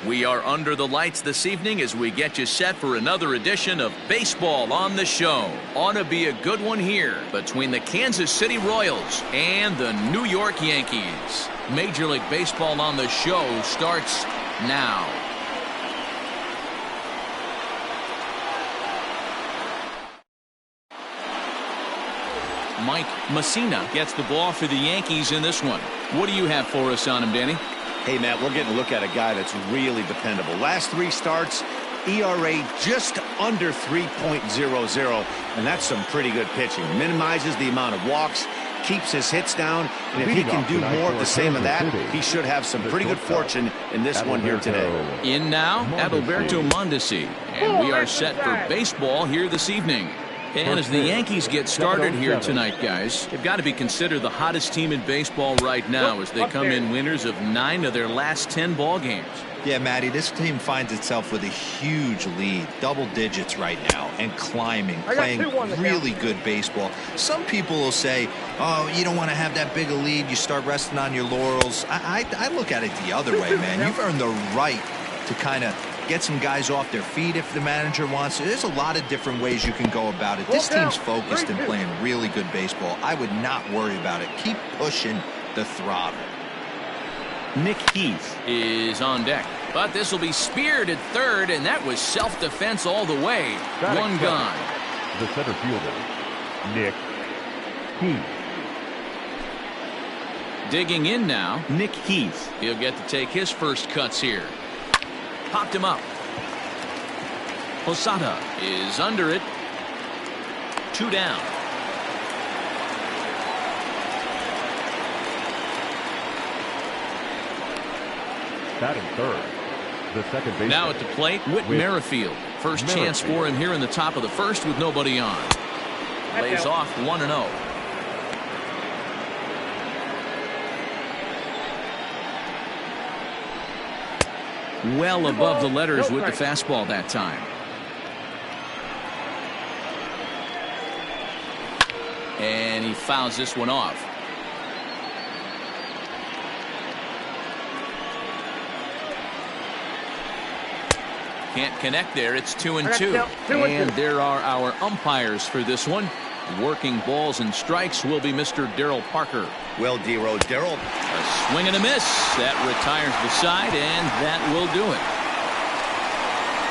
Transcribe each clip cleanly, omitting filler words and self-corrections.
We are under the lights this evening as we get you set for another edition of Baseball on the Show. Ought to be a good one here between the Kansas City Royals and the New York Yankees. Major League Baseball on the Show starts now. Mike Mussina gets the ball for the Yankees in this one. What do you have for us on him, Danny? Hey, Matt, we're getting a look at a guy that's really dependable. Last 3 starts, ERA just under 3.00, and that's some pretty good pitching. Minimizes the amount of walks, keeps his hits down, and if he can do more of the same of that, he should have some pretty good fortune in this one here today. In now, Adalberto Mondesi, and we are set for baseball here this evening. And as the Yankees get started here tonight, guys, they've got to be considered the hottest team in baseball right now as they come in winners of 9 of their last 10 ball games. Yeah, Matty, this team finds itself with a huge lead, double digits right now, and climbing, playing really good baseball. Some people will say, oh, you don't want to have that big a lead, you start resting on your laurels. I look at it the other way, man. You've earned the right to kind of get some guys off their feet if the manager wants to. There's a lot of different ways you can go about it. This team's focused and playing really good baseball. I would not worry about it. Keep pushing the throttle. Nick Heath is on deck, but this will be speared at third, and that was self-defense all the way. One gone. The center fielder, Nick Heath. Digging in now, Nick Heath. He'll get to take his first cuts here. Popped him up. Posada is under it. 2 down. Batting third, the second baseman. Now at the plate, Whit Merrifield. First chance for him here in the top of the first with nobody on. Lays off 1-0. Well above the letters with the fastball that time. And he fouls this one off. Can't connect there. It's 2-2. And there are our umpires for this one. Working balls and strikes will be Mr. Darryl Parker. Well, Darryl. A swing and a miss. That retires the side, and that will do it.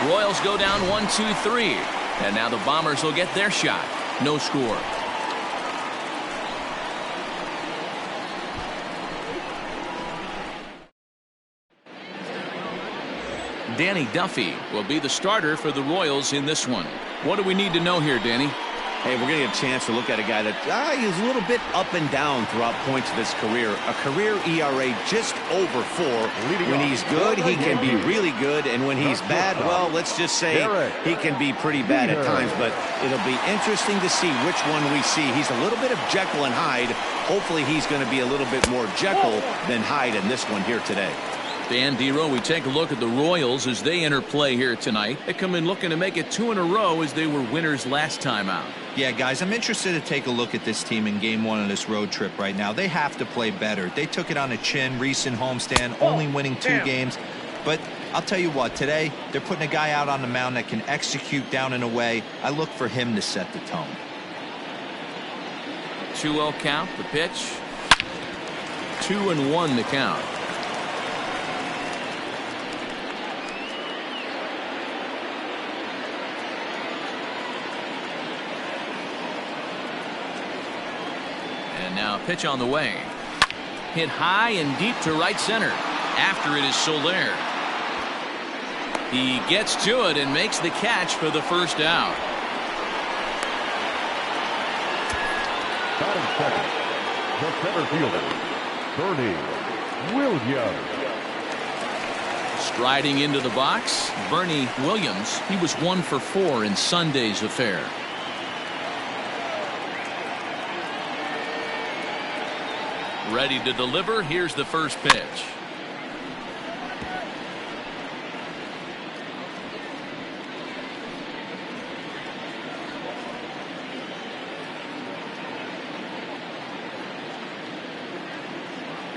Royals go down 1-2-3. And now the Bombers will get their shot. No score. Danny Duffy will be the starter for the Royals in this one. What do we need to know here, Danny? Hey, we're going to get a chance to look at a guy that is a little bit up and down throughout points of his career. A career ERA just over 4. When he's good, he can be really good. And when he's bad, well, let's just say he can be pretty bad at times. But it'll be interesting to see which one we see. He's a little bit of Jekyll and Hyde. Hopefully he's going to be a little bit more Jekyll than Hyde in this one here today. Dan Dero, we take a look at the Royals as they enter play here tonight. They come in looking to make it 2 in a row as they were winners last time out. Yeah, guys, I'm interested to take a look at this team in game 1 of this road trip right now. They have to play better. They took it on the chin, recent homestand, only winning 2 games. But I'll tell you what, today they're putting a guy out on the mound that can execute down and away. I look for him to set the tone. 2-0 count, the pitch. 2-1 the count. Now pitch on the way. Hit high and deep to right center. After it is Soler. He gets to it and makes the catch for the first out. Batting second, the center fielder, Bernie Williams. Striding into the box, Bernie Williams. He was 1 for 4 in Sunday's affair. Ready to deliver. Here's the first pitch.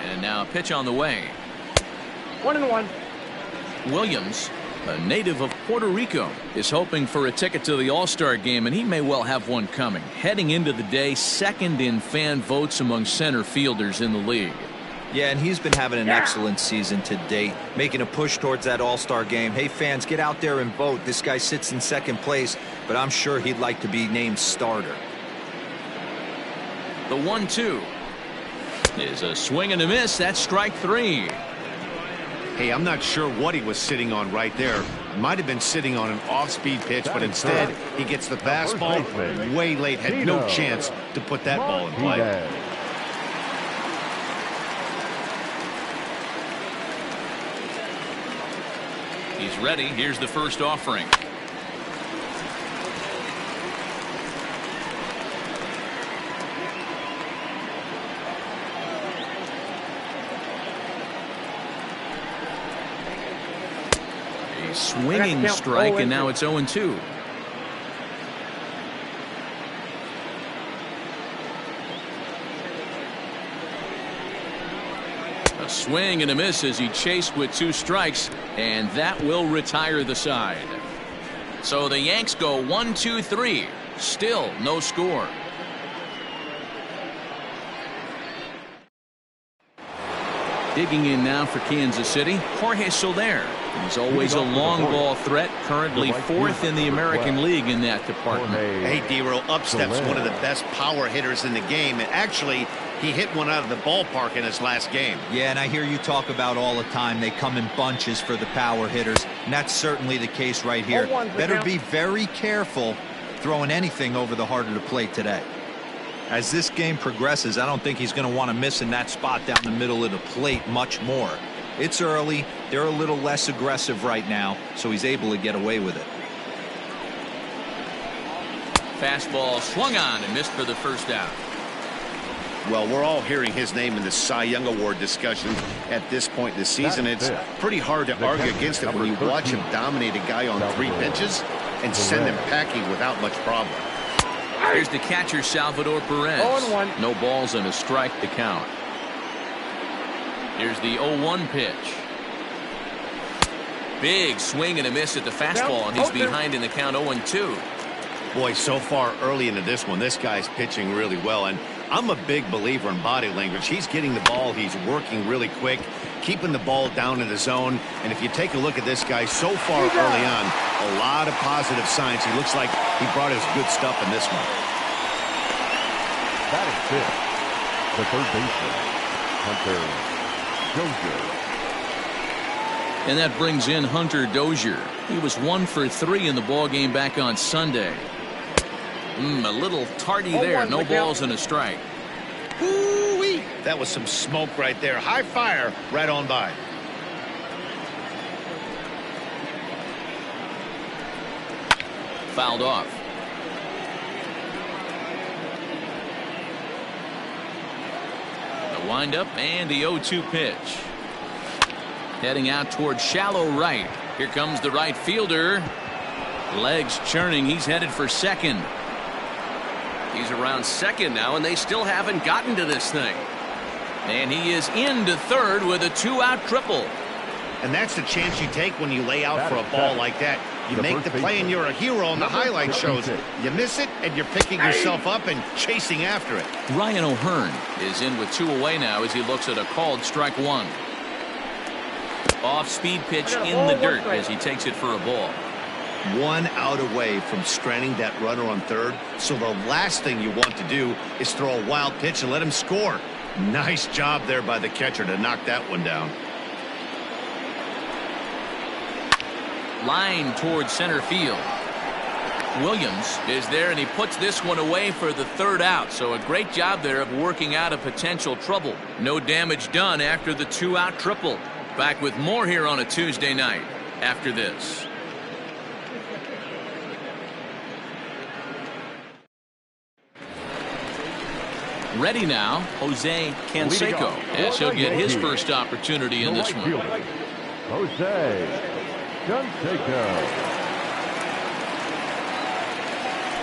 And now a pitch on the way. 1-1. Williams, a native of Puerto Rico, is hoping for a ticket to the All-Star game, and he may well have one coming. Heading into the day, second in fan votes among center fielders in the league. Yeah, and he's been having an excellent season to date, making a push towards that All-Star game. Hey, fans, get out there and vote. This guy sits in second place, but I'm sure he'd like to be named starter. The 1-2 is a swing and a miss. That's strike 3. Hey, I'm not sure what he was sitting on right there. Might have been sitting on an off-speed pitch, but instead he gets the fastball way late. Had no chance to put that ball in play. He's ready. Here's the first offering. A swinging strike, and now it's 0-2. A swing and a miss as he chased with 2 strikes, and that will retire the side. So the Yanks go 1-2-3. Still no score. Digging in now for Kansas City, Jorge Soler. He's always a long ball threat, currently 4th in the American League in that department. Hey, D-Roll, up steps one of the best power hitters in the game. And actually, he hit one out of the ballpark in his last game. Yeah, and I hear you talk about all the time they come in bunches for the power hitters, and that's certainly the case right here. Better be very careful throwing anything over the heart of the plate today. As this game progresses, I don't think he's going to want to miss in that spot down the middle of the plate much more. It's early. They're a little less aggressive right now, so he's able to get away with it. Fastball swung on and missed for the first out. Well, we're all hearing his name in the Cy Young Award discussion at this point in the season. It's pretty hard to argue against it when you watch him dominate a guy on 3 pitches and send him packing without much problem. Here's the catcher, Salvador Perez. 0-1. No balls and a strike to count. Here's the 0-1 pitch. Big swing and a miss at the fastball, and he's behind in the count 0-2. Boy, so far early into this one, this guy's pitching really well, and I'm a big believer in body language. He's getting the ball, he's working really quick, keeping the ball down in the zone, and if you take a look at this guy so far early on, a lot of positive signs. He looks like he brought his good stuff in this one. That is it. The third baseman, Hunter Dozier. And that brings in Hunter Dozier. He was 1 for 3 in the ballgame back on Sunday. A little tardy there. No balls and a strike. Ooh-wee. That was some smoke right there. High fire right on by. Fouled off. The windup and the 0-2 pitch. Heading out toward shallow right. Here comes the right fielder. Legs churning. He's headed for second. He's around second now, and they still haven't gotten to this thing. And he is into third with a 2-out triple. And that's the chance you take when you lay out for a ball like that. You make the play and you're a hero on the highlight shows. You miss it and you're picking yourself up and chasing after it. Ryan O'Hearn is in with 2 away now as he looks at a called strike 1. Off-speed pitch in the dirt as he takes it for a ball. 1 out away from stranding that runner on third. So the last thing you want to do is throw a wild pitch and let him score. Nice job there by the catcher to knock that one down. Line towards center field. Williams is there, and he puts this one away for the 3rd out. So a great job there of working out a potential trouble. No damage done after the 2-out triple. Back with more here on a Tuesday night after this. Ready now, Jose Canseco, as he'll get his first opportunity in this one. Jose Canseco.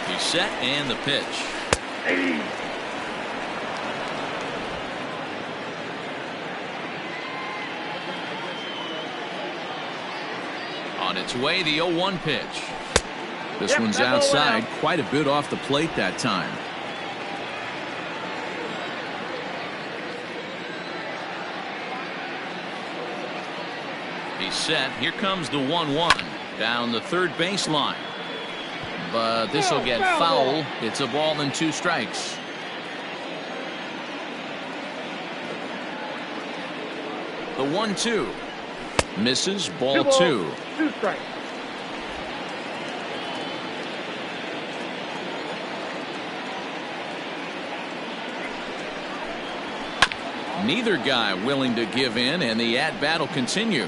He's set and the pitch. On its way, the 0-1 pitch. This one's outside, quite a bit off the plate that time. He's set. Here comes the 1-1 down the third baseline. But this will get foul. It's a ball and 2 strikes. The 1-2 misses, ball 2. 2 strikes. Neither guy willing to give in, and the at-bat will continue.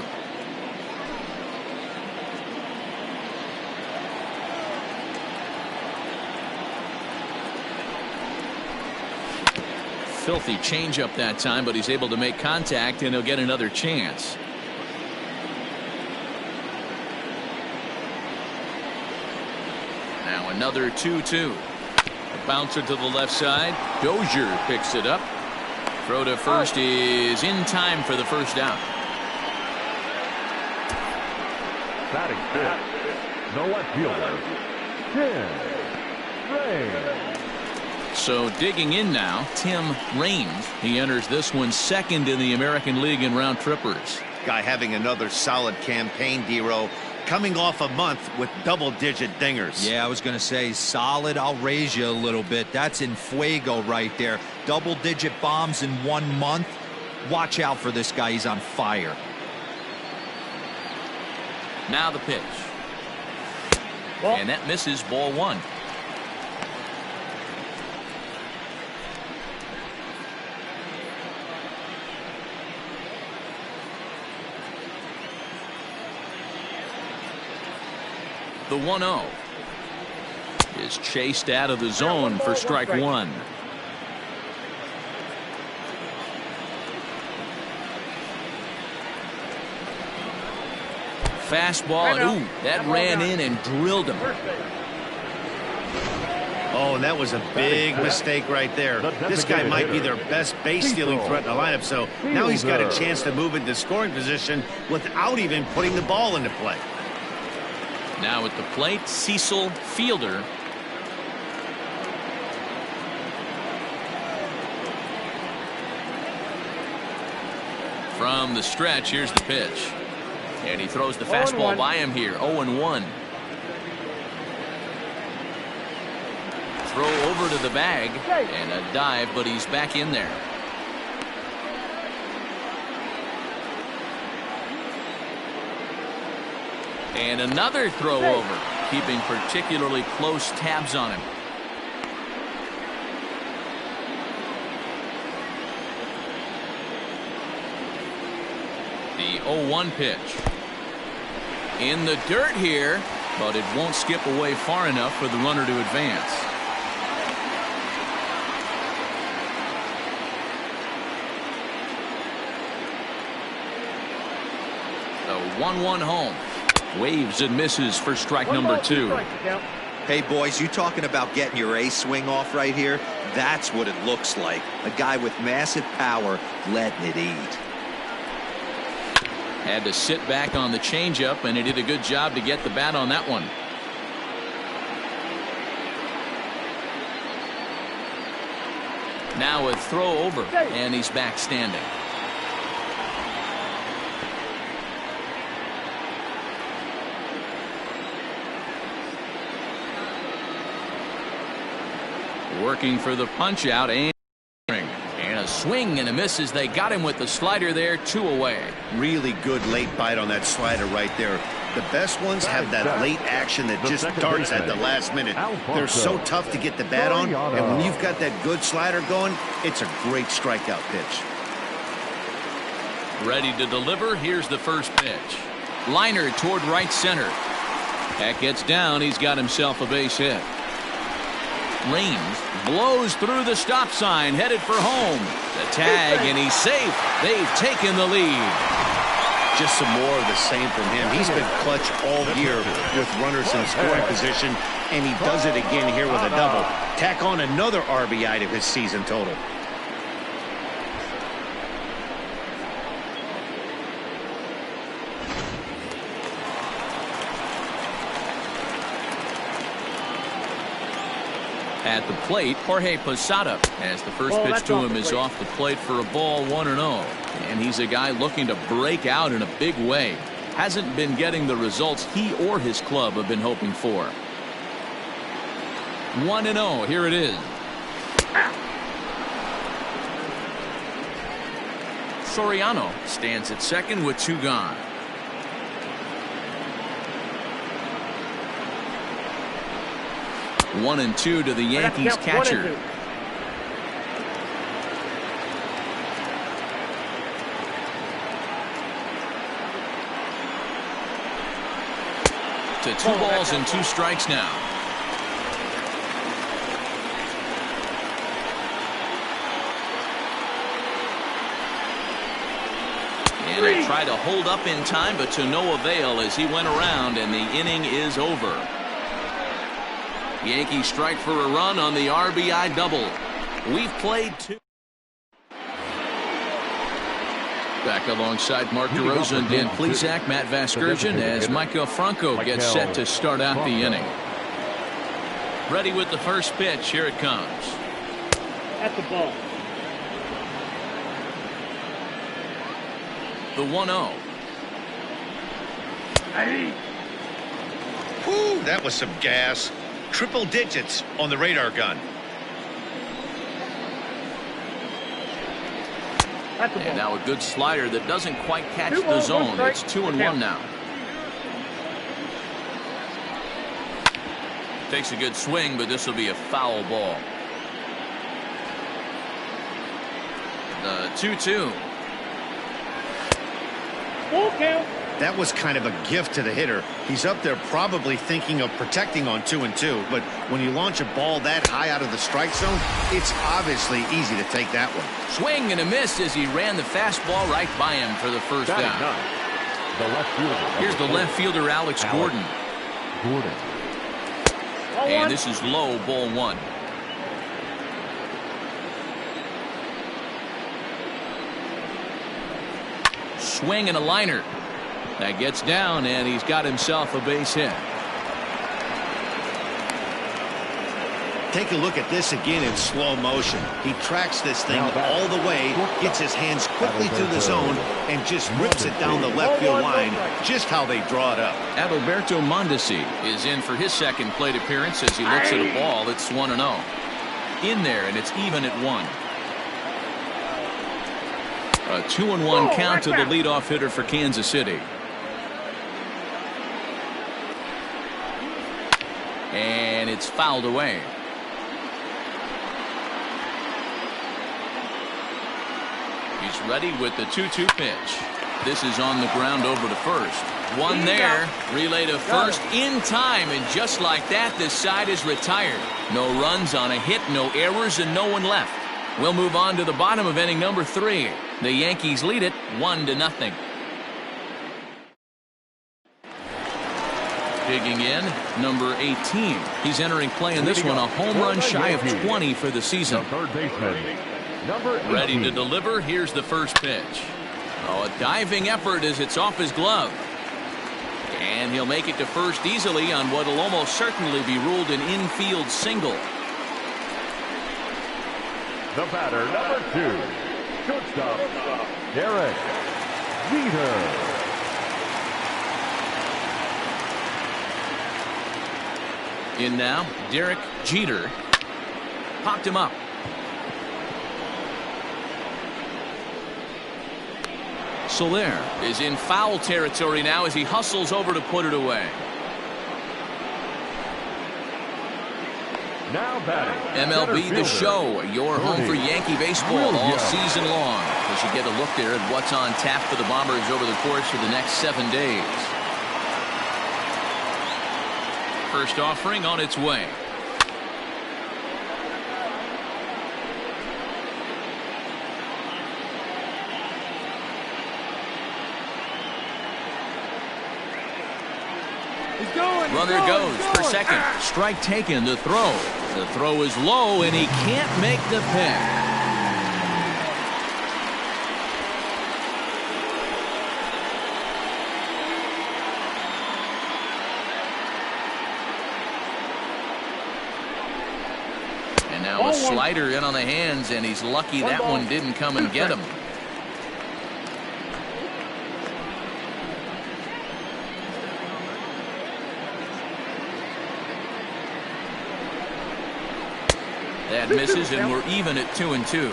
Filthy changeup that time, but he's able to make contact, and he'll get another chance. Now another 2-2. A bouncer to the left side. Dozier picks it up. Throw to first is in time for the first down. Batting fifth, no left fielder, Tim Raines. So digging in now, Tim Raines. He enters this one second in the American League in round trippers. Guy having another solid campaign, D-Row, coming off a month with double-digit dingers. Yeah, I was going to say solid. I'll raise you a little bit. That's in fuego right there. Double-digit bombs in 1 month. Watch out for this guy. He's on fire. Now the pitch. And that misses, ball 1. The 1-0 is chased out of the zone for strike 1. Fastball, and ooh, that ran in and drilled him. Oh, and that was a big mistake right there. This guy might be their best base-stealing threat in the lineup, so now he's got a chance to move into scoring position without even putting the ball into play. Now at the plate, Cecil Fielder. From the stretch, here's the pitch. And he throws the fastball by him here. 0-1. Throw over to the bag and a dive, but he's back in there. And another throw over, keeping particularly close tabs on him. The 0-1 pitch. In the dirt here, but it won't skip away far enough for the runner to advance. The 1-1 home. Waves and misses for strike number 2. Hey, boys, you talking about getting your A swing off right here? That's what it looks like. A guy with massive power letting it eat. Had to sit back on the changeup, and he did a good job to get the bat on that one. Now a throw over, and he's back standing. Working for the punch out and a swing and a miss as they got him with the slider there. 2 away. Really good late bite on that slider right there. The best ones have that late action that just darts at the last minute. They're so tough to get the bat on, and when you've got that good slider going, it's a great strikeout pitch. Ready to deliver. Here's the first pitch. Liner toward right center. That gets down. He's got himself a base hit. Raines blows through the stop sign, headed for home. The tag, and he's safe. They've taken the lead. Just some more of the same from him. He's been clutch all year with runners in scoring position, and he does it again here with a double. Tack on another RBI to his season total. At the plate, Jorge Posada, as the first pitch to him is off the plate for a ball, 1-0. And he's a guy looking to break out in a big way. Hasn't been getting the results he or his club have been hoping for. 1-0, here it is. Soriano stands at second with 2 gone. One and 2 to the Yankees catcher. To 2 balls and 2 strikes now. And they try to hold up in time, but to no avail as he went around, and the inning is over. Yankees strike for a run on the RBI double. We've played 2. Back alongside Mark DeRosa and Dan Plesac, Matt Vasgersian, as Micah Franco gets set to start out the inning. Ready with the first pitch. Here it comes. At the ball. The 1-0. Whew, that was some gas. Triple digits on the radar gun. And now a good slider that doesn't quite catch the zone. It's 2-1 now. Takes a good swing, but this will be a foul ball. The 2-2. Full count. That was kind of a gift to the hitter. He's up there probably thinking of protecting on 2-2, but when you launch a ball that high out of the strike zone, it's obviously easy to take that one. Swing and a miss as he ran the fastball right by him for the first down. The left fielder. Here's the left fielder, Alex Gordon. And this is low, ball 1. Swing and a liner. That gets down, and he's got himself a base hit. Take a look at this again in slow motion. He tracks this thing all the way, gets his hands quickly through the zone, and just rips it down the left field line, just how they draw it up. Adalberto Mondesi is in for his second plate appearance as he looks at a ball. It's 1-0. In there, and it's even at 1. A 2-1 count to the leadoff hitter for Kansas City. And it's fouled away. He's ready with the 2-2 pitch. This is on the ground over to first. One there. Relay to first in time. And just like that, this side is retired. No runs on a hit, no errors, and no one left. We'll move on to the bottom of inning number 3. The Yankees lead it 1-0. Digging in, number 18. He's entering play in this one, a home run shy of 20 for the season. Third baseman, number 18. Ready to deliver. Here's the first pitch. Oh, a diving effort as it's off his glove. And he'll make it to first easily on what will almost certainly be ruled an infield single. The batter, number 2, shortstop, Derek Jeter. In now, Derek Jeter. Popped him up. Soler is in foul territory now as he hustles over to put it away. Now batting, MLB The Show, your home for Yankee baseball all season long. As you get a look there at what's on tap for the Bombers over the course of the next 7 days. First offering on its way. Runner goes for second. Strike taken. The throw. The throw is low, and he can't make the pick. Now a slider in on the hands, and he's lucky that one didn't come and get him. That misses, and we're even at 2-2.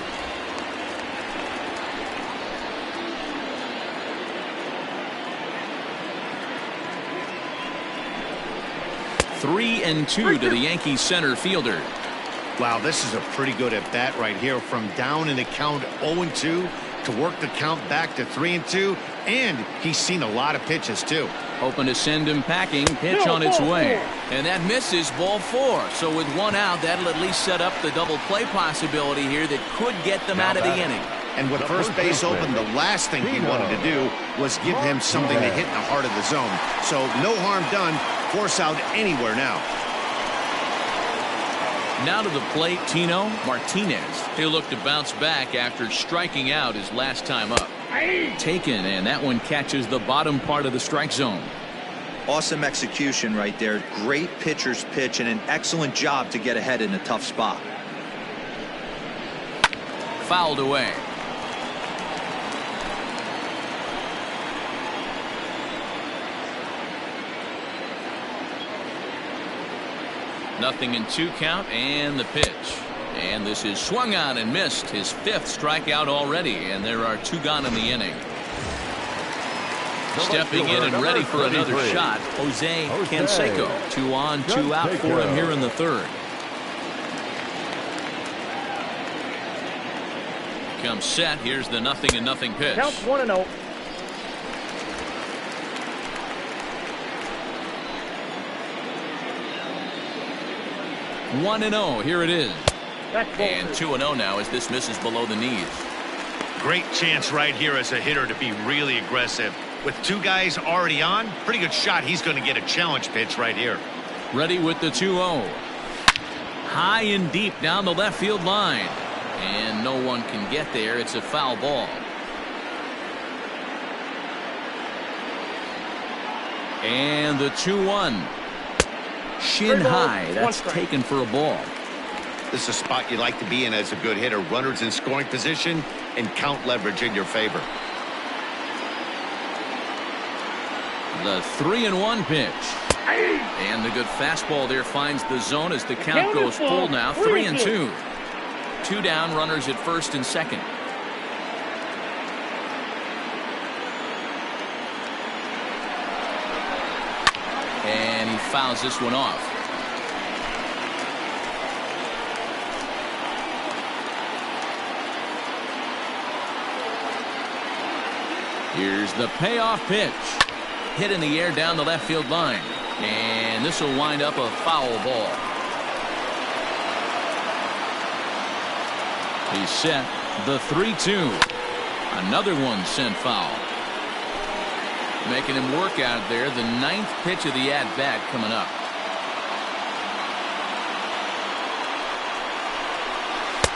Three and 2 to the Yankees center fielder. Wow, this is a pretty good at bat right here. From down in the count 0-2 to work the count back to 3-2, and he's seen a lot of pitches too. Hoping to send him packing. Pitch on its way. And that misses, ball 4. So with one out, that'll at least set up the double play possibility here that could get them out of the inning. And with first base open, the last thing he wanted to do was give him something to hit in the heart of the zone. So no harm done. Force out anywhere now. Now to the plate, Tino Martinez. He'll look to bounce back after striking out his last time up. Taken, and that one catches the bottom part of the strike zone. Awesome execution right there. Great pitcher's pitch and an excellent job to get ahead in a tough spot. Fouled away. Nothing in 2 count, and the pitch. And this is swung on and missed. His 5th strikeout already, and there are 2 gone in the inning. Stepping in and ready for another shot, Jose Canseco. 2 on, 2 out for him here in the 3rd. Comes set. Here's the 0-0 pitch. Count 1-0. One and 0. Here it is. And 2-0 now as this misses below the knees. Great chance right here as a hitter to be really aggressive. With 2 guys already on, pretty good shot. He's going to get a challenge pitch right here. Ready with the 2-0. High and deep down the left field line. And no one can get there. It's a foul ball. And the 2-1. Shin high. That's taken for a ball. This is a spot you like to be in as a good hitter. Runners in scoring position and count leverage in your favor. The 3-1 pitch. And the good fastball there finds the zone as the count goes full now. 3-2. 2 down, runners at first and second. And he fouls this one off. Here's the payoff pitch. Hit in the air down the left field line. And this will wind up a foul ball. He's set. The 3-2. Another one sent foul. Making him work out there. The 9th pitch of the at-bat coming up.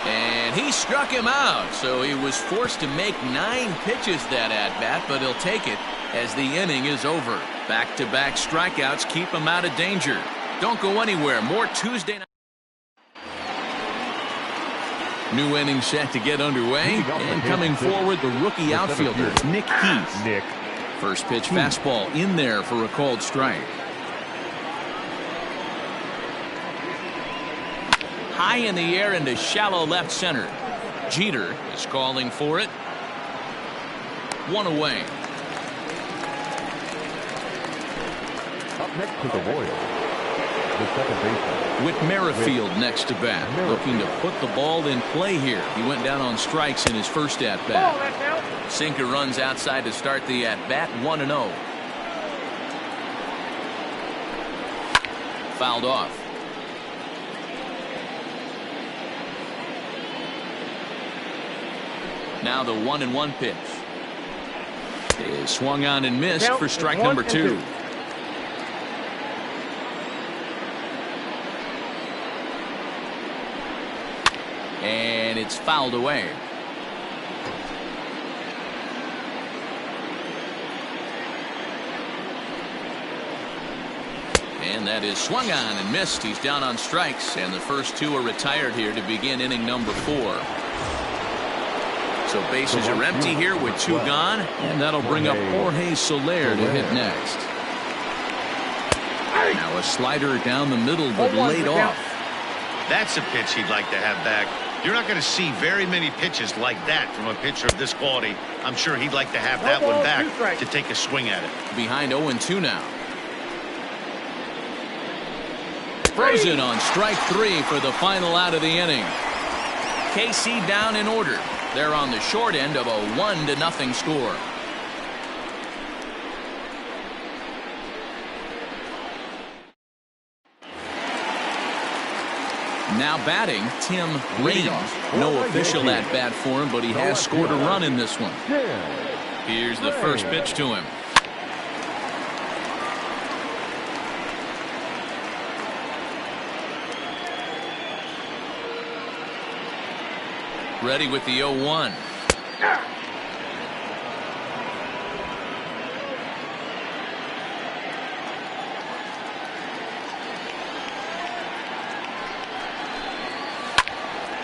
And he struck him out. So he was forced to make 9 pitches that at-bat, but he'll take it as the inning is over. Back-to-back strikeouts keep him out of danger. Don't go anywhere. More Tuesday night. New inning set to get underway. And coming forward, the rookie outfielder, Nick Heath. First pitch fastball in there for a called strike. High in the air into shallow left center. Jeter is calling for it. 1 away. Up next to the Royals, the second baseman, Whit Merrifield next to bat, looking to put the ball in play here. He went down on strikes in his first at bat. Sinker runs outside to start the at bat. 1-0. Fouled off. Now the 1-1 pitch is swung on and missed for strike number 2. And it's fouled away. And that is swung on and missed. He's down on strikes, and the first two are retired here to begin inning number 4. So bases are empty here with 2 gone, and that'll bring up Jorge Soler to hit next. Now a slider down the middle, but laid off. That's a pitch he'd like to have back. You're not going to see very many pitches like that from a pitcher of this quality. I'm sure he'd like to have that one back to take a swing at it. Behind 0-2 now. Frozen on strike 3 for the final out of the inning. KC down in order. They're on the short end of a 1-0 score. Now batting, Tim Raines. No official at bat for him, but he has scored a run in this one. Here's the first pitch to him. Ready with the 0-1.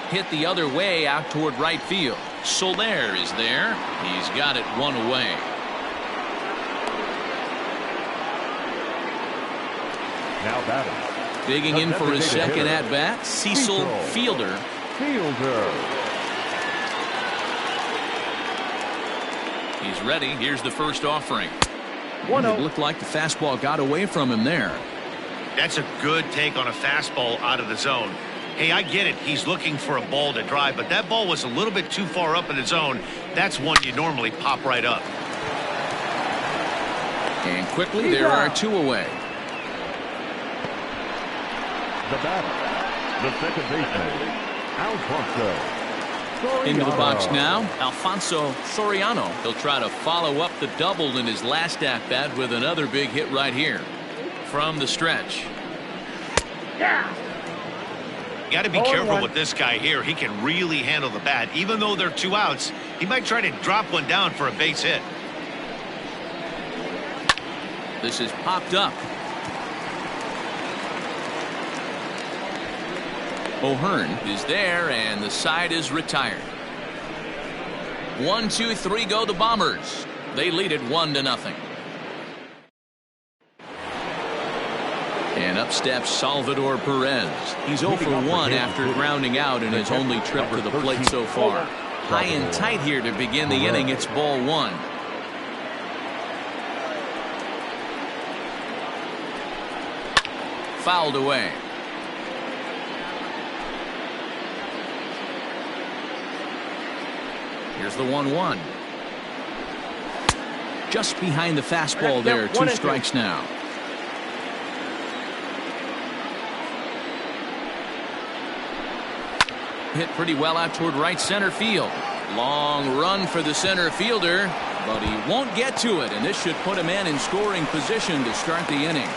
Hit the other way out toward right field. Soler is there. He's got it 1 away. Now batting. Digging in for his second at bat, Cecil Fielder. He's ready. Here's the first offering. It looked like the fastball got away from him there. That's a good take on a fastball out of the zone. Hey, I get it. He's looking for a ball to drive, but that ball was a little bit too far up in the zone. That's one you normally pop right up. And quickly, there are 2 away. The batter, the second baseman, Alfonso. Into the box now, Alfonso Soriano. He'll try to follow up the double in his last at-bat with another big hit right here. From the stretch. You got to be careful with this guy here. He can really handle the bat. Even though they're 2 outs, he might try to drop one down for a base hit. This is popped up. O'Hearn is there, and the side is retired. 1, 2, 3 go the Bombers. They lead it 1-0. And up steps Salvador Perez. He's 0 for 1 after grounding out in his only trip to the plate so far. High and tight here to begin the inning. It's ball 1. Fouled away. Here's the 1-1. Just behind the fastball there. 2 strikes now. Hit pretty well out toward right center field. Long run for the center fielder, but he won't get to it, and this should put a man in scoring position to start the inning.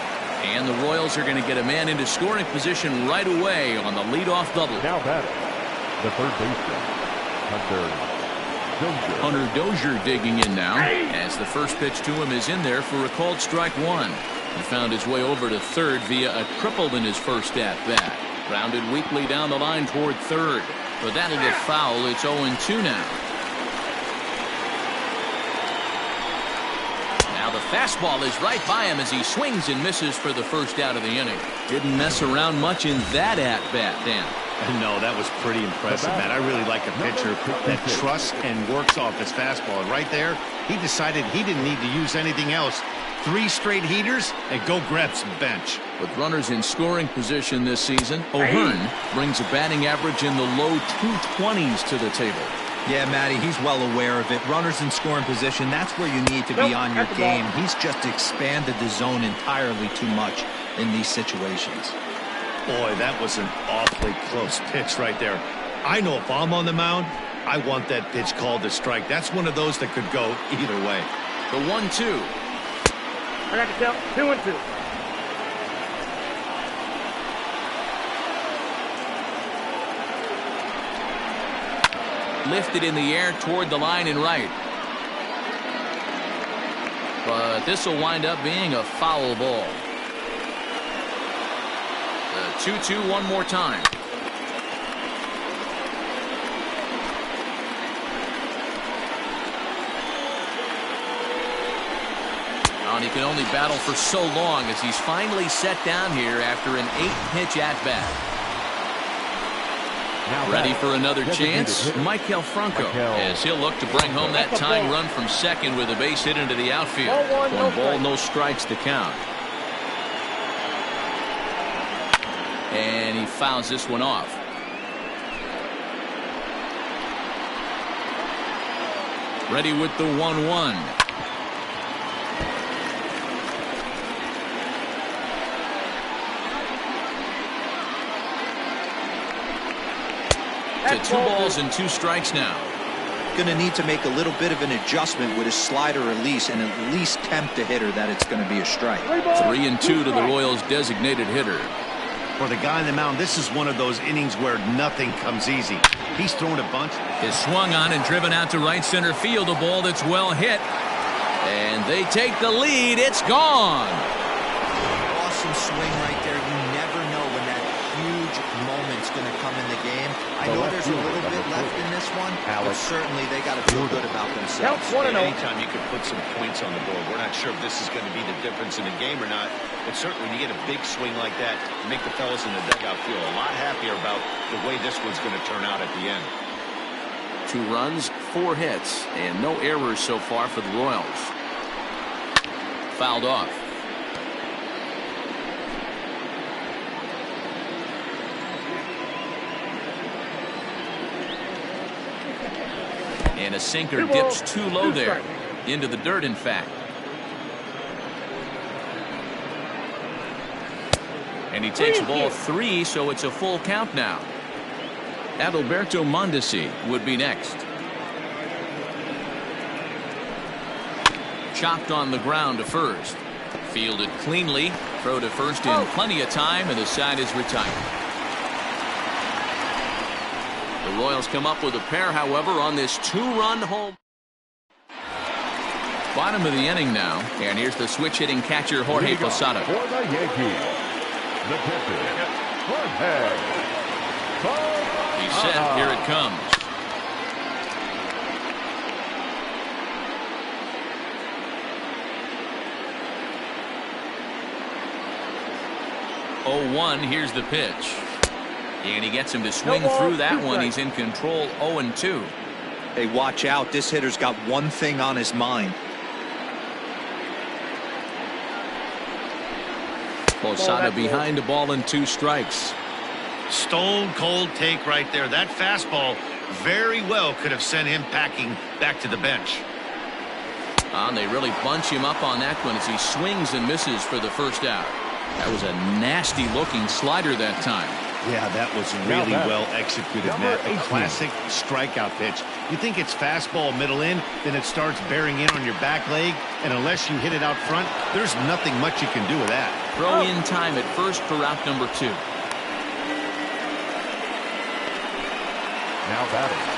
And the Royals are going to get a man into scoring position right away on the leadoff double. Now batting, the third baseman, Hunter Dozier digging in now, as the first pitch to him is in there for a called strike 1. He found his way over to third via a triple in his first at bat. Grounded weakly down the line toward third, but that'll get foul. It's 0-2 now. Now the fastball is right by him as he swings and misses for the first out of the inning. Didn't mess around much in that at bat, Dan. No, that was pretty impressive, man. I really like a pitcher that trusts and works off his fastball. And right there, he decided he didn't need to use anything else. 3 straight heaters and go grab some bench. With runners in scoring position this season, O'Hearn brings a batting average in the low 220s to the table. Yeah, Matty, he's well aware of it. Runners in scoring position, that's where you need to be on your game. He's just expanded the zone entirely too much in these situations. Boy, that was an awfully close pitch right there. I know if I'm on the mound, I want that pitch called a strike. That's one of those that could go either way. The 1-2. I got to count 2-2. Lifted in the air toward the line and right. But this will wind up being a foul ball. 2-2 one more time. And he can only battle for so long as he's finally set down here after an 8-pitch at-bat. Ready for another chance? Maikel Franco, as he'll look to bring home that tying run from second with a base hit into the outfield. One ball, no strikes to count. And he fouls this one off. Ready with the 1-1. To 2 balls and 2 strikes now. Going to need to make a little bit of an adjustment with his slider release and at least tempt the hitter that it's going to be a strike. 3-2 to the Royals' designated hitter. For the guy on the mound, this is one of those innings where nothing comes easy. He's thrown a bunch. Is swung on and driven out to right center field. A ball that's well hit. And they take the lead. It's gone. Awesome swing right there. You never know when that huge moment's going to come in the game. I know there's a little bit left in this one, but certainly they got to feel good about themselves. Anytime you can put some points on the board, we're not sure if this is going to be the difference in the game or not, but certainly when you get a big swing like that, you make the fellas in the dugout feel a lot happier about the way this one's going to turn out at the end. 2 runs, 4 hits, and no errors so far for the Royals. Fouled off. And a sinker dips too low there. Into the dirt, in fact. And he takes ball 3, so it's a full count now. Adalberto Mondesi would be next. Chopped on the ground to first. Fielded cleanly. Throw to first in plenty of time, and the side is retired. The Royals come up with a pair, however, on this 2-run home. Bottom of the inning now, and here's the switch-hitting catcher Jorge Posada. For the Yankees, the pitcher, Jorge Posada. He's set. Here it comes. Here's the pitch. And he gets him to swing through that one. He's in control. 0-2. Hey, watch out. This hitter's got one thing on his mind. Posada behind a ball and 2 strikes. Stone cold take right there. That fastball very well could have sent him packing back to the bench. And they really bunch him up on that one as he swings and misses for the first out. That was a nasty looking slider that time. Yeah, that was really well executed, Matt. A classic strikeout pitch. You think it's fastball middle in, then it starts bearing in on your back leg, and unless you hit it out front, there's nothing much you can do with that. Throw in time at first for out number 2. Now batting.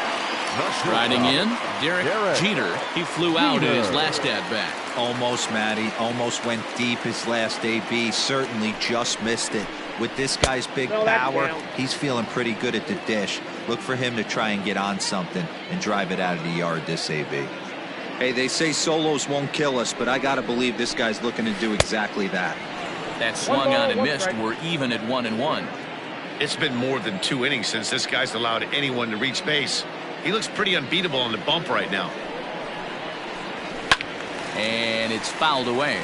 Striding in, Derek Jeter. He flew out in his last at-bat. Almost, Matty. Almost went deep his last AB. Certainly just missed it. With this guy's big power, he's feeling pretty good at the dish. Look for him to try and get on something and drive it out of the yard this AB. Hey, they say solos won't kill us, but I got to believe this guy's looking to do exactly that. That swung on and missed. We're even at 1-1. It's been more than 2 innings since this guy's allowed anyone to reach base. He looks pretty unbeatable on the bump right now. And it's fouled away.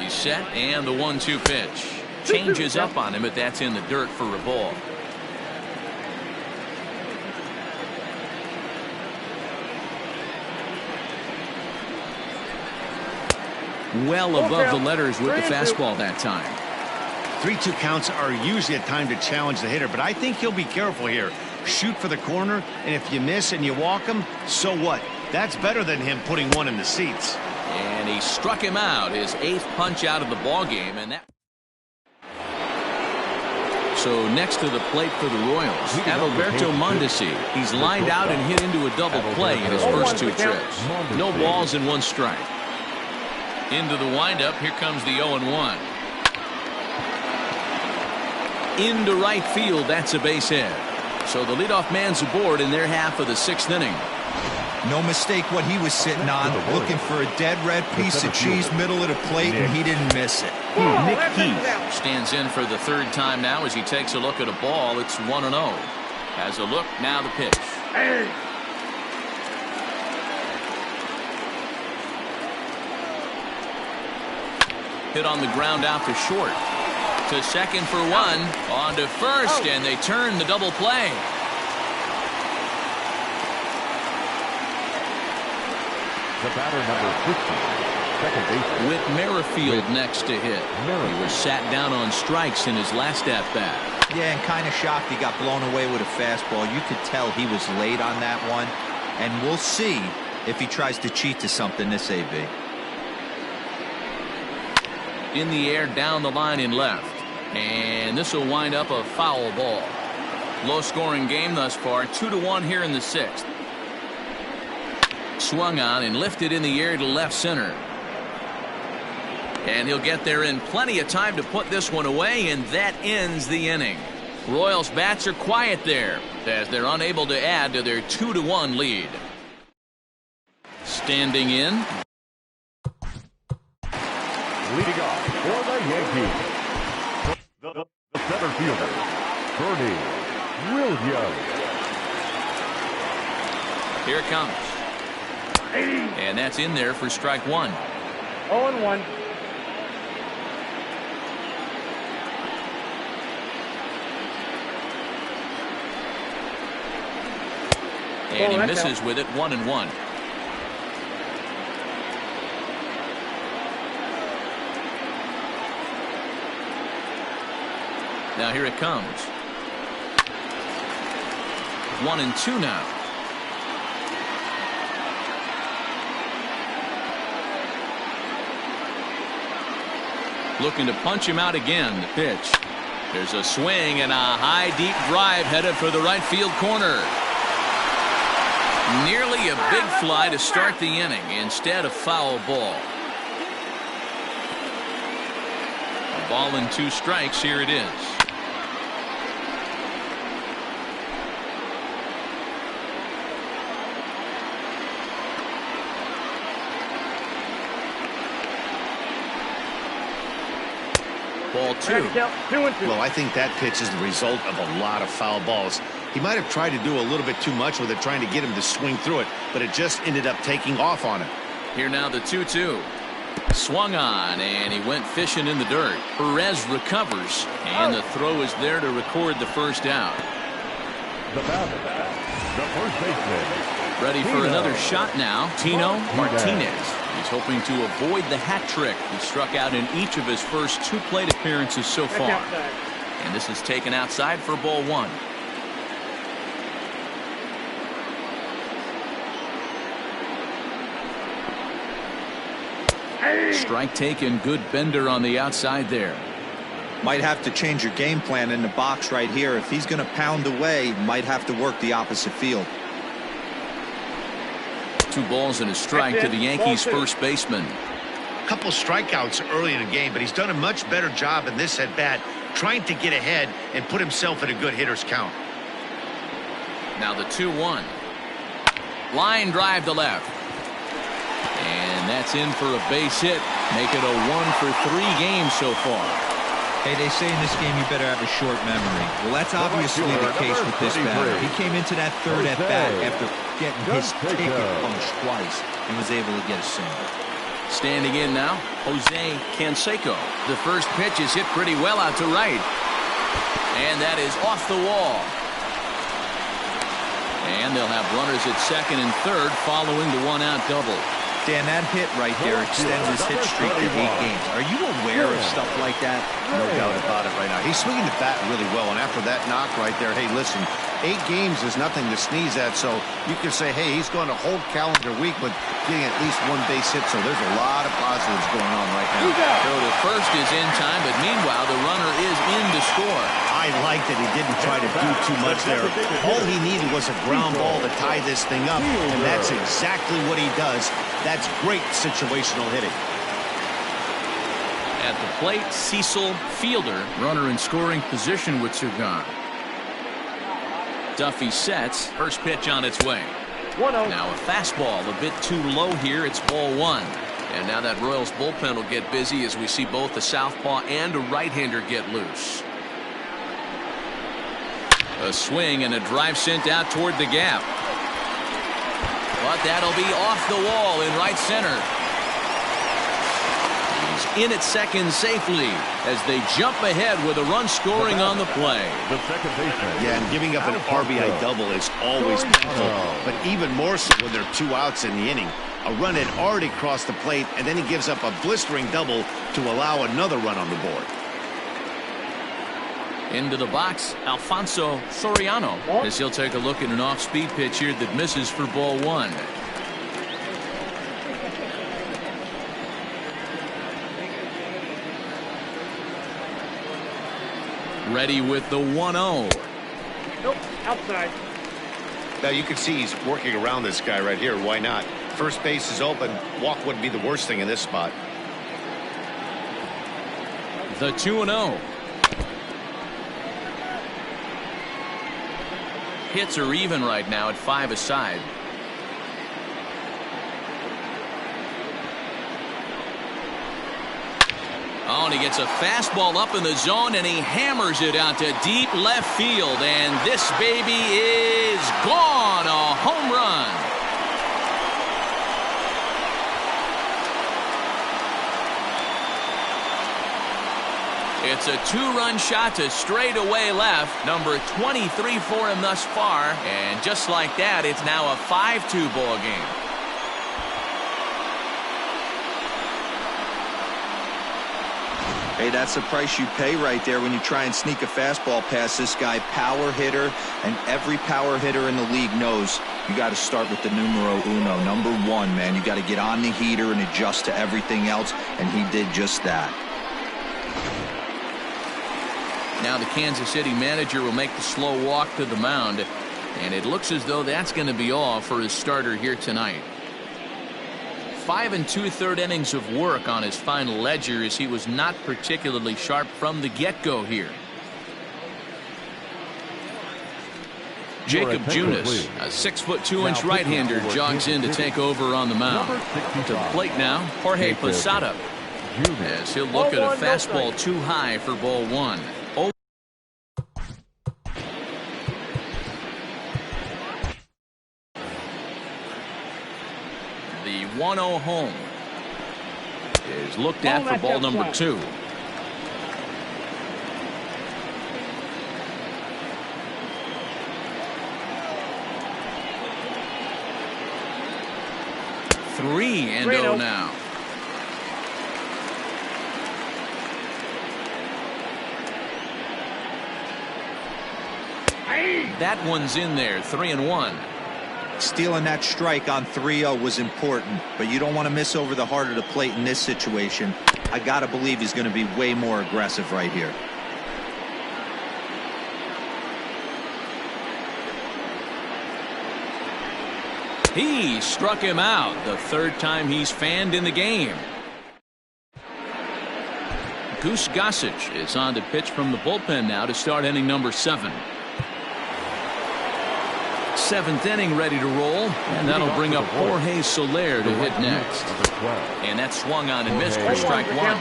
He's set, and the 1-2 pitch. Changes up on him, but that's in the dirt for a ball. Well above the letters with the fastball that time. 3-2 counts are usually a time to challenge the hitter, but I think he'll be careful here. Shoot for the corner, and if you miss and you walk him, so what? That's better than him putting one in the seats. And he struck him out, his 8th punch out of the ball game, and that So next to the plate for the Royals, Adalberto Mondesi. He's lined out and hit into a double play in his first 2 trips. No balls and 1 strike. Into the windup. Here comes the 0-1. Into right field. That's a base hit. So the leadoff man's aboard in their half of the 6th inning. No mistake what he was sitting on, looking for a dead red piece of cheese middle of the plate, and he didn't miss it. Nick Heath stands in for the 3rd time now as he takes a look at a ball. It's 1-0. Has a look, now the pitch. Hit on the ground out to short. To second for 1. On to first, and they turn the double play. The batter, number 50, second baseman. Whit Merrifield next to hit. He was sat down on strikes in his last at-bat. Yeah, and kind of shocked he got blown away with a fastball. You could tell he was late on that one. And we'll see if he tries to cheat to something this AB. In the air, down the line in left. And this will wind up a foul ball. Low-scoring game thus far. 2-1 here in the 6th. Swung on and lifted in the air to left center. And he'll get there in plenty of time to put this one away, and that ends the inning. Royals bats are quiet there as they're unable to add to their 2-1 lead. Standing in. Leading off for the Yankees, the center fielder, Bernie Williams. Here it comes. And that's in there for strike 1. 0-1. And he misses with it. 1-1. Now here it comes. 1-2 now. Looking to punch him out again. The pitch. There's a swing and a high deep drive headed for the right field corner. Nearly a big fly to start the inning. Instead a foul ball. A ball and 2 strikes. Here it is. Ball 2. Well, I think that pitch is the result of a lot of foul balls. He might have tried to do a little bit too much with it, trying to get him to swing through it, but it just ended up taking off on him. Here now the 2-2. Swung on, and he went fishing in the dirt. Perez recovers, and the throw is there to record the first out. The batter, the first baseman. Ready for another shot now. Tino Martinez. He's hoping to avoid the hat trick. He struck out in each of his first 2 plate appearances so far. And this is taken outside for ball 1. Strike taken. Good bender on the outside there. Might have to change your game plan in the box right here. If he's going to pound away, might have to work the opposite field. 2 balls and a strike to the Yankees first baseman. A couple strikeouts early in the game, but he's done a much better job in this at bat, trying to get ahead and put himself in a good hitter's count. Now the 2-1. Line drive to left. And that's in for a base hit. Make it a 1-for-3 game so far. Hey, they say in this game you better have a short memory. Well, that's obviously the case with this batter. He came into that 3rd at bat after getting his ticket punched twice and was able to get a single. Standing in now, Jose Canseco. The first pitch is hit pretty well out to right. And that is off the wall. And they'll have runners at second and third following the 1-out double. Dan, that hit right there extends his hit streak to 8 games. Are you aware of stuff like that? No doubt about it right now. He's swinging the bat really well, and after that knock right there, hey, listen, 8 games is nothing to sneeze at, so you can say, hey, he's going a whole calendar week with getting at least 1 base hit, so there's a lot of positives going on right now. So the first is in time, but meanwhile, the runner is in to score. I like that he didn't try to do too much there. All he needed was a ground ball to tie this thing up, and that's exactly what he does. That's great situational hitting. At the plate, Cecil Fielder, runner in scoring position with Sugan. Duffy sets, first pitch on its way. 1-0. Now a fastball a bit too low here. It's ball 1. And now that Royals bullpen will get busy as we see both the southpaw and a right-hander get loose. A swing and a drive sent out toward the gap. But that'll be off the wall in right center. He's in at second safely as they jump ahead with a run scoring on the play. The second baseman. Yeah, and giving up an RBI double is always painful, but even more so when there are 2 outs in the inning. A run had already crossed the plate, and then he gives up a blistering double to allow another run on the board. Into the box, Alfonso Soriano, as he'll take a look at an off-speed pitch here that misses for ball 1. Ready with the 1-0. Nope, outside. Now you can see he's working around this guy right here. Why not? First base is open. Walk wouldn't be the worst thing in this spot. The 2-0. Hits are even right now at 5 aside. Oh, and he gets a fastball up in the zone, and he hammers it out to deep left field. And this baby is gone. A home run. It's a 2-run shot to straightaway left. Number 23 for him thus far. And just like that, it's now a 5-2 ball game. Hey, that's the price you pay right there when you try and sneak a fastball past this guy. Power hitter, and every power hitter in the league knows you got to start with the numero uno, number 1, man. You got to get on the heater and adjust to everything else, and he did just that. Now the Kansas City manager will make the slow walk to the mound, and it looks as though that's going to be all for his starter here tonight. 5 2/3 innings of work on his final ledger as he was not particularly sharp from the get-go here. Jacob Junis, a 6'2" right-hander, jogs in to take over on the mound. To the plate now, Jorge Posada, as he'll look at a fastball too high for ball 1. The 1-0 home is looked at for ball number 2. Three and 0 now. That one's in there, 3-1. Stealing that strike on 3-0 was important, but you don't want to miss over the heart of the plate in this situation. I got to believe he's going to be way more aggressive right here. He struck him out, the 3rd time he's fanned in the game. Goose Gossage is on to pitch from the bullpen now to start inning number 7. 7th inning ready to roll, and that'll bring up Jorge Soler to hit next. And that swung on and missed for strike 1.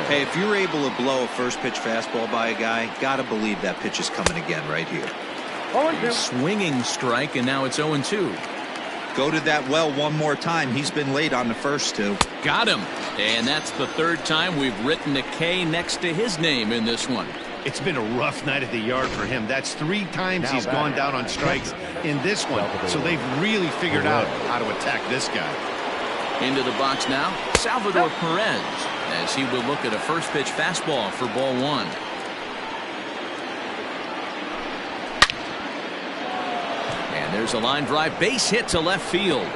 Hey, if you're able to blow a first pitch fastball by a guy, gotta believe that pitch is coming again right here. A swinging strike, and now it's 0-2. Go to that well one more time. He's been late on the first 2. Got him. And that's the 3rd time we've written a K next to his name in this one. It's been a rough night at the yard for him. That's 3 times he's gone down on strikes in this one. So they've really figured out how to attack this guy. Into the box now, Salvador Perez, as he will look at a first pitch fastball for ball 1. Here's a line drive base hit to left field.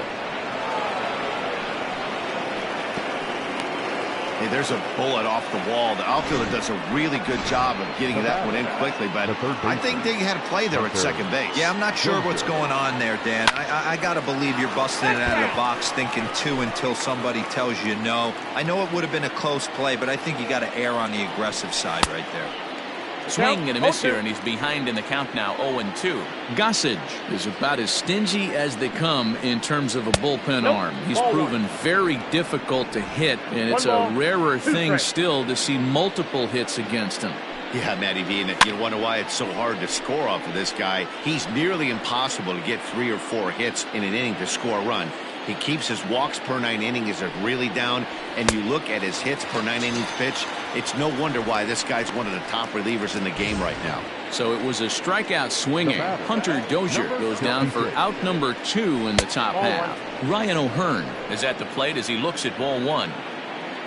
Hey, there's a bullet off the wall. The outfielder does a really good job of getting that one in quickly, but I think they had a play there at second base. Yeah, I'm not sure what's going on there, Dan. I got to believe you're busting it out of the box thinking two until somebody tells you no. I know it would have been a close play, but I think you got to err on the aggressive side right there. Swing and a miss here, and he's behind in the count now, 0-2. Gossage is about as stingy as they come in terms of a bullpen arm. He's proven very difficult to hit, and it's a rarer thing still to see multiple hits against him. Yeah, Matty V, and you wonder why it's so hard to score off of this guy. He's nearly impossible to get 3 or 4 hits in an inning to score a run. He keeps his walks per 9 innings is really down, and you look at his hits per 9 innings pitch, it's no wonder why this guy's one of the top relievers in the game right now. So it was a strikeout swinging. Hunter Dozier goes down for out number 2 in the top half. Ryan O'Hearn is at the plate as he looks at ball 1.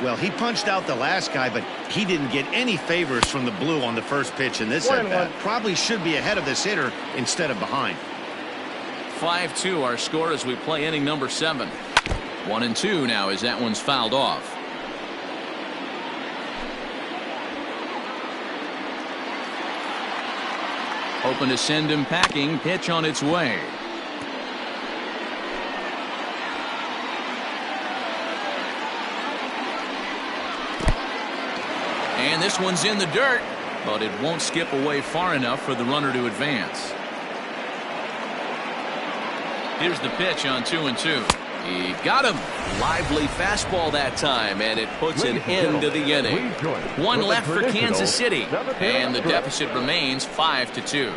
Well, he punched out the last guy, but he didn't get any favors from the blue on the first pitch in this at-bat. Probably should be ahead of this hitter instead of behind. 5-2 our score as we play inning number 7. 1-2 now as that one's fouled off. Hoping to send him packing. Pitch on its way. And this one's in the dirt, but it won't skip away far enough for the runner to advance. Here's the pitch on 2-2. He got him. Lively fastball that time, and it puts an end to the inning. 1 left for Kansas City, and the deficit remains 5-2.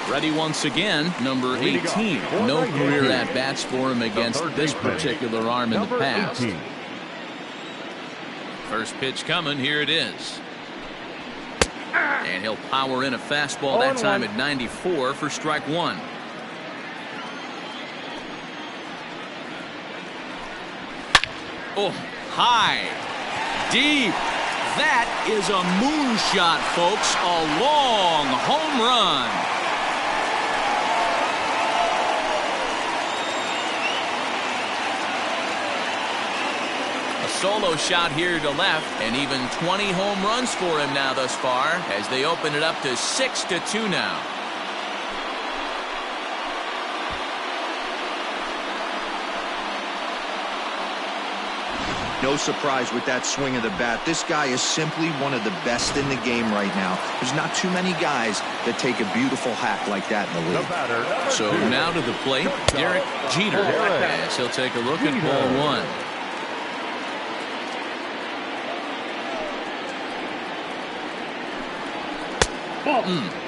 Ready once again, number 18. No career at-bats for him against this particular arm in the past. First pitch coming, here it is. And he'll power in a fastball that time at 94 for strike 1. Oh, high, deep. That is a moonshot, folks. A long home run. Solo shot here to left, and even 20 home runs for him now thus far as they open it up to 6-2 now. No surprise with that swing of the bat. This guy is simply one of the best in the game right now. There's not too many guys that take a beautiful hack like that in the league. So now to the plate, Derek Jeter, as he'll take a look at ball 1.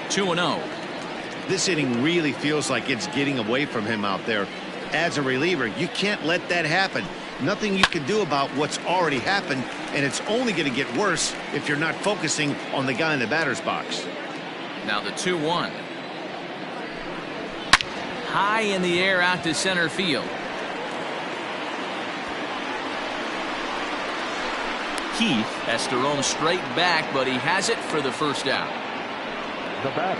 2-0. This inning really feels like it's getting away from him out there. As a reliever, you can't let that happen. Nothing you can do about what's already happened, and it's only going to get worse if you're not focusing on the guy in the batter's box. Now the 2-1. High in the air out to center field. Keith has to roam straight back, but he has it for the first out. The batter,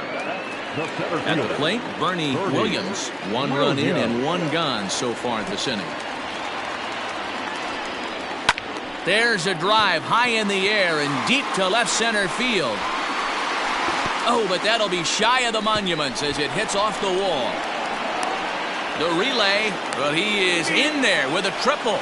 the center At the plate, Bernie Williams. 1 run in and 1 gone so far this inning. There's a drive high in the air and deep to left center field. Oh, but that'll be shy of the monuments as it hits off the wall. The relay, but he is in there with a triple.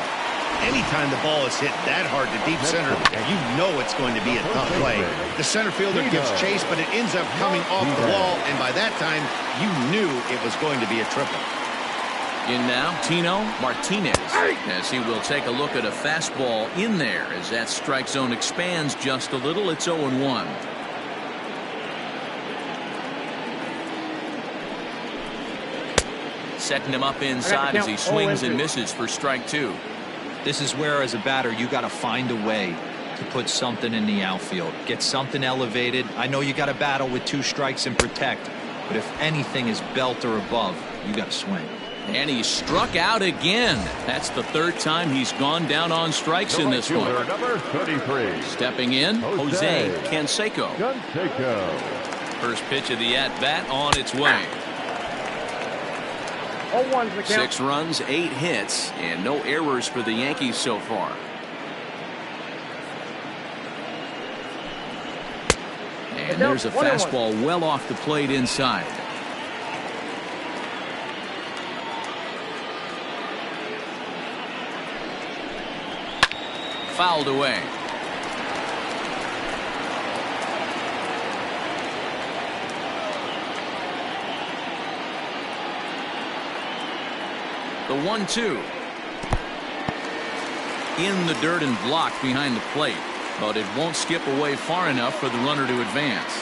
Anytime the ball is hit that hard to deep center, you know it's going to be a tough play. The center fielder gives chase, but it ends up coming off the wall, and by that time, you knew it was going to be a triple. In now, Tino Martinez, as he will take a look at a fastball in there as that strike zone expands just a little. It's 0-1. Setting him up inside as he swings and misses for strike 2. This is where, as a batter, you got to find a way to put something in the outfield. Get something elevated. I know you got to battle with 2 strikes and protect, but if anything is belt or above, you got to swing. And he struck out again. That's the third time he's gone down on strikes in this one. Number 33. Stepping in, Jose Canseco. Canseco. First pitch of the at-bat on its way. 0-1's the count. 6 runs, 8 hits, and no errors for the Yankees so far. And there's a fastball well off the plate inside. Fouled away. The 1-2. In the dirt and blocked behind the plate, but it won't skip away far enough for the runner to advance.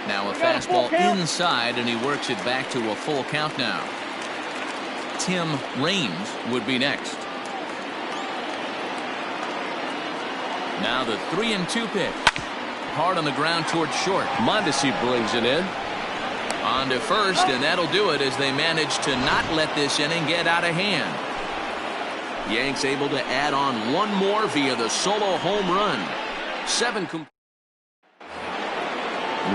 Now a fastball inside, and he works it back to a full count now. Tim Raines would be next. Now the 3-2 pitch. Hard on the ground towards short. Mondesi brings it in. On to first, and that'll do it as they manage to not let this inning get out of hand. Yanks able to add on one more via the solo home run. 7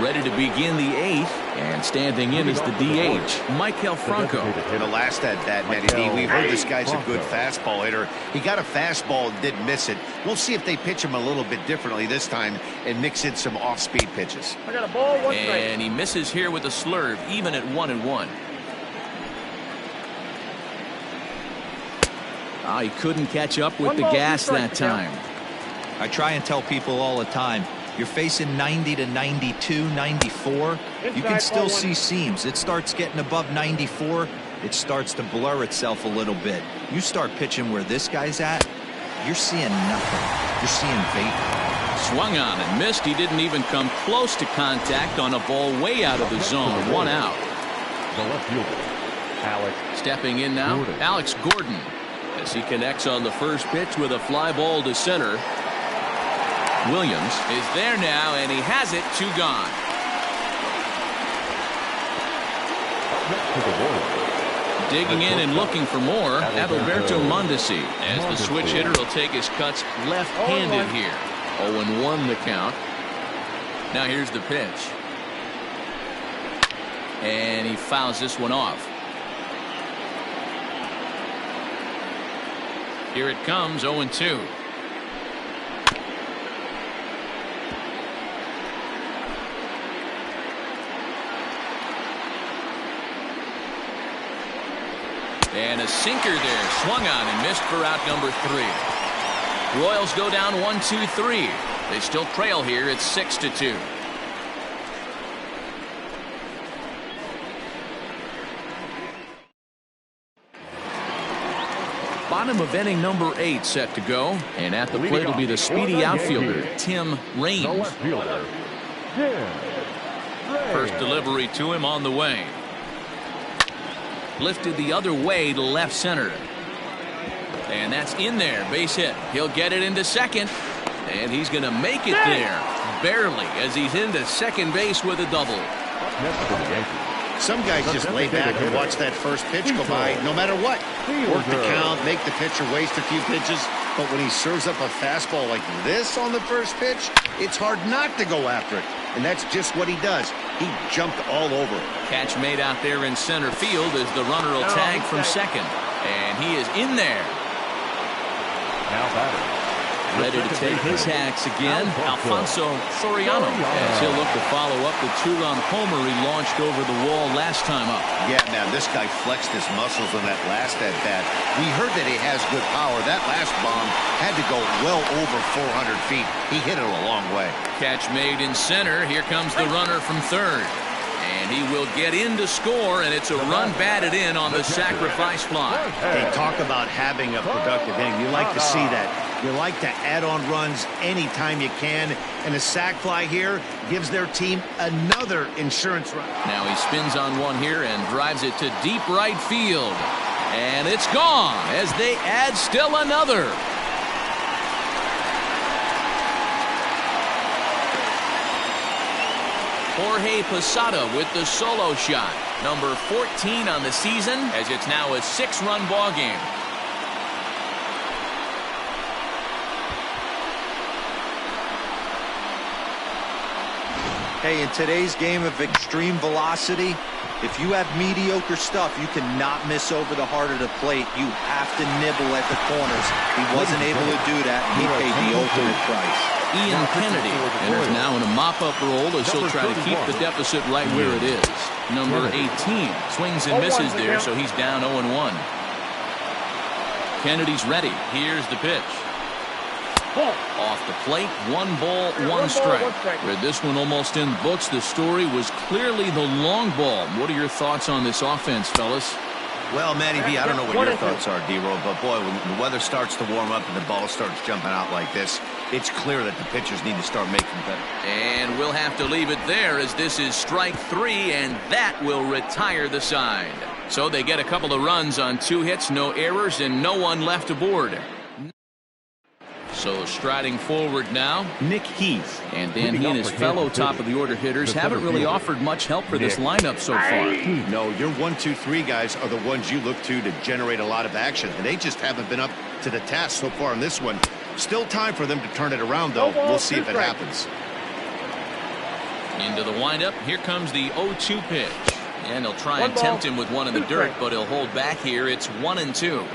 ready to begin the 8th, and standing in is the DH, Maikel Franco. In the last at-bat, Matty D, we heard this guy's a good fastball hitter. He got a fastball and didn't miss it. We'll see if they pitch him a little bit differently this time and mix in some off-speed pitches. I got a ball, 1 strike. And he misses here with a slurve, even at 1-1. He couldn't catch up with the gas that time. I try and tell people all the time, you're facing 90 to 92, 94. You can still see seams. It starts getting above 94. It starts to blur itself a little bit. You start pitching where this guy's at, you're seeing nothing. You're seeing vapor. Swung on and missed. He didn't even come close to contact on a ball way out of the zone. 1 out. The left fielder, Alex. Stepping in now, Gordon. Alex Gordon, as he connects on the first pitch with a fly ball to center. Williams is there now, and he has it. 2 gone. To the Royals. Digging in and looking for more, Adalberto Mondesi, as the switch hitter will take his cuts left-handed here. 0-1 the count. Now here's the pitch. And he fouls this one off. Here it comes, 0-2. And a sinker there, swung on and missed for out number 3. Royals go down 1-2-3. They still trail here. It's 6-2. Bottom of inning number 8 set to go, and at the plate will be the speedy outfielder Tim Raines. The left fielder, First delivery to him on the way. Lifted the other way to left center. And that's in there. Base hit. He'll get it into second. And he's going to make it there. Barely, as he's into second base with a double. Some guys just lay back and watch that first pitch go by no matter what. Work the count, make the pitcher waste a few pitches. But when he serves up a fastball like this on the first pitch, it's hard not to go after it. And that's just what he does. He jumped all over it. Catch made out there in center field as the runner will tag from second. And he is in there. Now batting. Ready to take his hacks again, Alfonso Soriano, as he'll look to follow up the 2-run homer he launched over the wall last time up. Yeah, man, this guy flexed his muscles on that last at-bat. We heard that he has good power. That last bomb had to go well over 400 feet. He hit it a long way. Catch made in center. Here comes the runner from third. And he will get in to score, and it's a run batted in on the sacrifice fly. They talk about having a productive inning. You like to see that. You like to add on runs anytime you can. And a sac fly here gives their team another insurance run. Now he spins on one here and drives it to deep right field. And it's gone as they add still another. Jorge Posada with the solo shot. Number 14 on the season, as it's now a 6-run ball game. Hey, in today's game of extreme velocity, if you have mediocre stuff, you cannot miss over the heart of the plate. You have to nibble at the corners. He wasn't able to do that, and he paid the ultimate price. Ian Kennedy enters now in a mop-up role as he'll try to keep the deficit right where it is. Number 18 swings and misses there, so he's down 0-1. Kennedy's ready. Here's the pitch. Off the plate, 1 ball, 1 strike. With this one almost in the books, the story was clearly the long ball. What are your thoughts on this offense, fellas? Well, Matty V, I don't know what your thoughts are, D-Roll, but boy, when the weather starts to warm up and the ball starts jumping out like this, it's clear that the pitchers need to start making better. And we'll have to leave it there, as this is strike 3, and that will retire the side. So they get a couple of runs on 2 hits, no errors, and no one left aboard. So striding forward now, Nick Heath. And Dan, he and his fellow top-of-the-order hitters haven't really offered much help for this lineup so far. No, your 1, 2, 3 guys are the ones you look to generate a lot of action, and they just haven't been up to the task so far in this one. Still time for them to turn it around, though. We'll see if it happens. Into the windup, here comes the 0-2 pitch. And he'll try and tempt him with one in the dirt, but he'll hold back here. It's 1-2.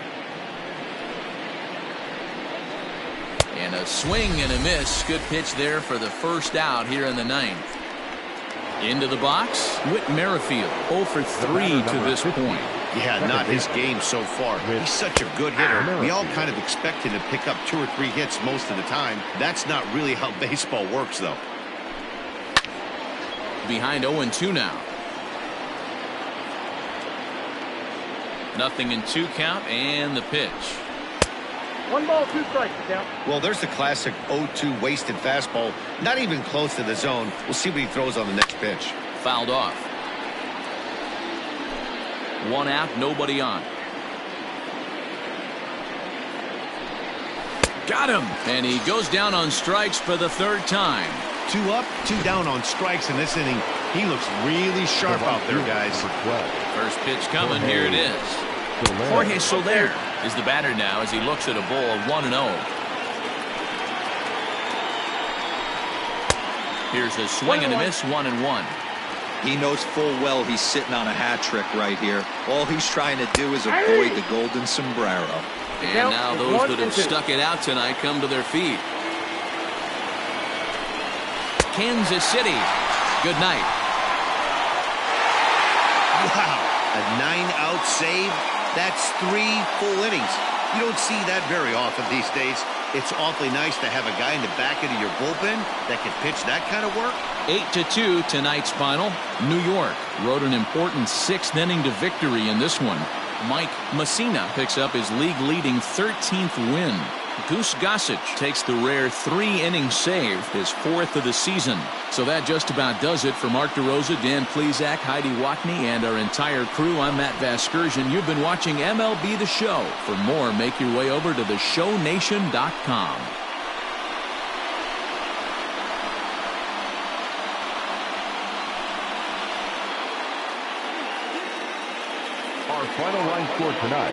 And a swing and a miss. Good pitch there for the first out here in the 9th. Into the box, Whit Merrifield, 0 for 3 to this point. Yeah, not his game so far. He's such a good hitter. We all kind of expect him to pick up 2 or 3 hits most of the time. That's not really how baseball works, though. Behind 0-2 now. Nothing in 2 count, and the pitch. 1 ball, 2 strikes, count. Well, there's the classic 0-2 wasted fastball. Not even close to the zone. We'll see what he throws on the next pitch. Fouled off. 1 out, nobody on. Got him! And he goes down on strikes for the 3rd time. 2 up, 2 down on strikes in this inning. He looks really sharp out there, guys. First pitch coming, here it is. Jorge Soler is the batter now as he looks at a ball 1-0. Here's a swing and a miss, 1-1. He knows full well he's sitting on a hat trick right here. All he's trying to do is avoid the golden sombrero. And now those that have stuck it out tonight come to their feet. Kansas City, good night. Wow, a 9-out save. That's 3 full innings. You don't see that very often these days. It's awfully nice to have a guy in the back end of your bullpen that can pitch that kind of work. 8-2 tonight's final. New York rode an important 6th inning to victory in this one. Mike Messina picks up his league-leading 13th win. Goose Gossage takes the rare 3-inning save, his 4th of the season. So that just about does it for Mark DeRosa, Dan Plesac, Heidi Watney, and our entire crew. I'm Matt Vasgersian. You've been watching MLB The Show. For more, make your way over to theshownation.com. Our final line score tonight